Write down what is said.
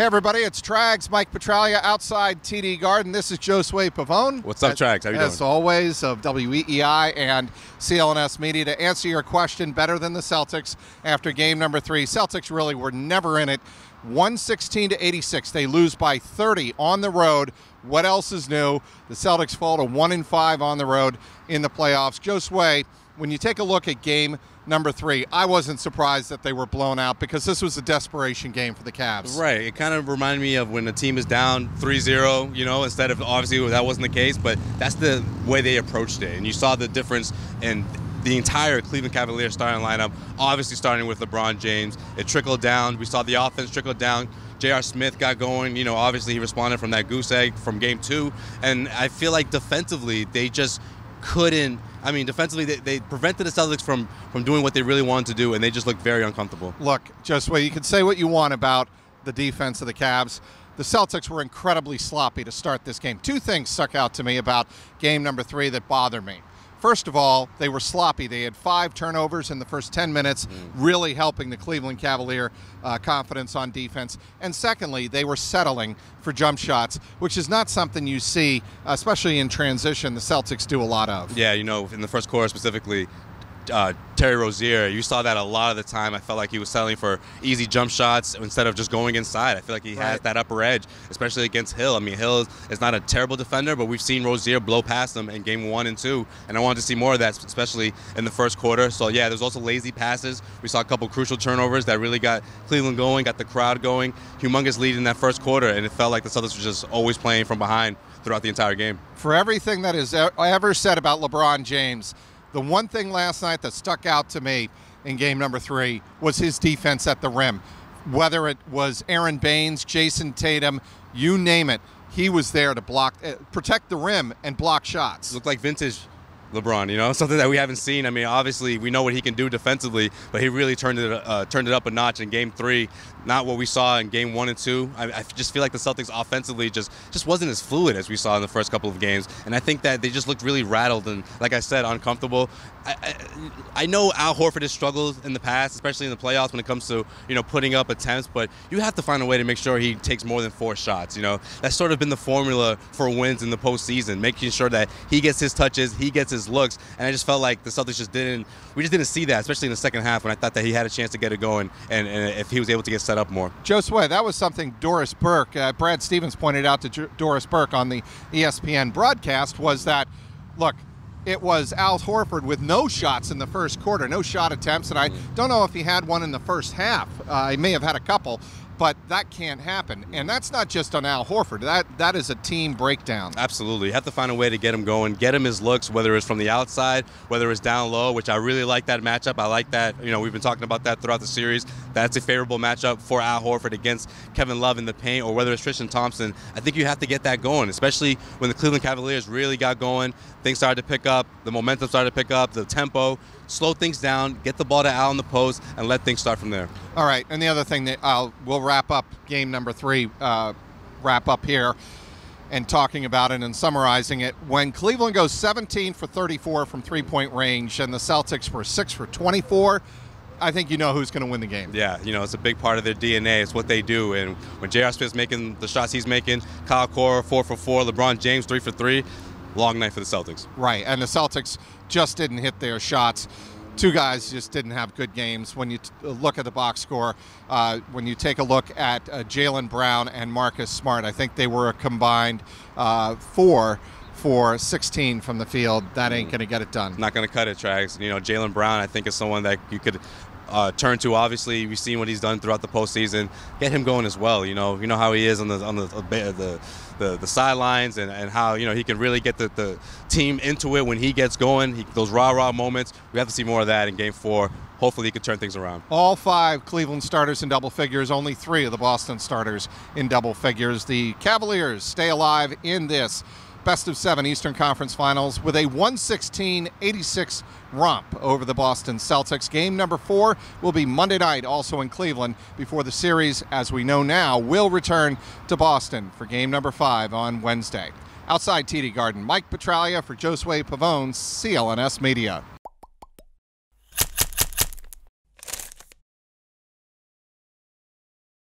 Hey everybody, it's Trags, Mike Petralia outside TD Garden. This is Josue Pavone. What's up, Trags? How you doing? As always, of WEEI and CLNS Media to answer your question better than the Celtics after game number 3. Celtics really were never in it. 116-86. They lose by 30 on the road. What else is new? The Celtics fall to 1-5 on the road in the playoffs. Josue, when you take a look at game number 3, I wasn't surprised that they were blown out because this was a desperation game for the Cavs. Right. It kind of reminded me of when the team is down 3-0, instead of, obviously that wasn't the case, but that's the way they approached it. And you saw the difference in the entire Cleveland Cavaliers starting lineup, obviously starting with LeBron James. It trickled down. We saw the offense trickle down. J.R. Smith got going. Obviously he responded from that goose egg from game 2. And I feel like defensively they just couldn't. Defensively, they prevented the Celtics from doing what they really wanted to do, and they just looked very uncomfortable. Look, Josue, you can say what you want about the defense of the Cavs. The Celtics were incredibly sloppy to start this game. 2 things stuck out to me about game number 3 that bothered me. First of all, they were sloppy. They had 5 turnovers in the first 10 minutes, really helping the Cleveland Cavalier confidence on defense. And secondly, they were settling for jump shots, which is not something you see, especially in transition, the Celtics do a lot of. Yeah, in the first quarter specifically, Terry Rozier, you saw that a lot of the time. I felt like he was settling for easy jump shots instead of just going inside. I feel like he has that upper edge, especially against Hill. Hill is not a terrible defender, but we've seen Rozier blow past him in game 1 and 2, and I wanted to see more of that, especially in the first quarter. So, yeah, there's also lazy passes. We saw a couple crucial turnovers that really got Cleveland going, got the crowd going. Humongous lead in that first quarter, and it felt like the Celtics were just always playing from behind throughout the entire game. For everything that is ever said about LeBron James, the one thing last night that stuck out to me in game number 3 was his defense at the rim. Whether it was Aaron Baines, Jason Tatum, you name it, he was there to protect the rim and block shots. It looked like vintage LeBron, something that we haven't seen. Obviously we know what he can do defensively, but he really turned it up a notch in game 3. Not what we saw in game 1 and 2. I just feel like the Celtics offensively just wasn't as fluid as we saw in the first couple of games, and I think that they just looked really rattled and, like I said, uncomfortable. I know Al Horford has struggled in the past, especially in the playoffs when it comes to putting up attempts, but you have to find a way to make sure he takes more than 4 shots. That's sort of been the formula for wins in the postseason, making sure that he gets his touches, he gets his looks, and I just felt like the Celtics just didn't see that, especially in the second half when I thought that he had a chance to get it going and if he was able to get set up more. Josue, that was something Doris Burke, Brad Stevens pointed out to Doris Burke on the ESPN broadcast, was that, look, it was Al Horford with no shots in the first quarter, no shot attempts, and I don't know if he had one in the first half. He may have had a couple, but that can't happen. And that's not just on Al Horford. That is a team breakdown. Absolutely. You have to find a way to get him going, get him his looks, whether it's from the outside, whether it's down low, which I really like that matchup. I like that. We've been talking about that throughout the series. That's a favorable matchup for Al Horford against Kevin Love in the paint, or whether it's Tristan Thompson. I think you have to get that going, especially when the Cleveland Cavaliers really got going. Things started to pick up. The momentum started to pick up. The tempo. Slow things down, get the ball to Al in the post, and let things start from there. All right, and the other thing that we'll wrap up game number 3, wrap up here, and talking about it and summarizing it. When Cleveland goes 17 for 34 from three-point range and the Celtics were 6 for 24, I think you know who's going to win the game. Yeah, it's a big part of their DNA. It's what they do. And when J.R. Smith's making the shots he's making, Kyle Korver 4 for 4, LeBron James 3 for 3, long night for the Celtics. Right, and the Celtics just didn't hit their shots. 2 guys just didn't have good games. When you look at the box score, when you take a look at Jaylen Brown and Marcus Smart, I think they were a combined 4 for 16 from the field. That ain't going to get it done. Not going to cut it, Trags. Jaylen Brown, I think, is someone that you could turn to. Obviously, we've seen what he's done throughout the postseason. Get him going as well. You know how he is on the sidelines, and how he can really get the team into it when he gets going. Those rah-rah moments. We have to see more of that in Game 4. Hopefully, he can turn things around. All 5 Cleveland starters in double figures. Only 3 of the Boston starters in double figures. The Cavaliers stay alive in this best-of-7 Eastern Conference Finals with a 116-86 romp over the Boston Celtics. Game number 4 will be Monday night, also in Cleveland, before the series, as we know now, will return to Boston for game number 5 on Wednesday. Outside TD Garden, Mike Petralia for Josue Pavone, CLNS Media.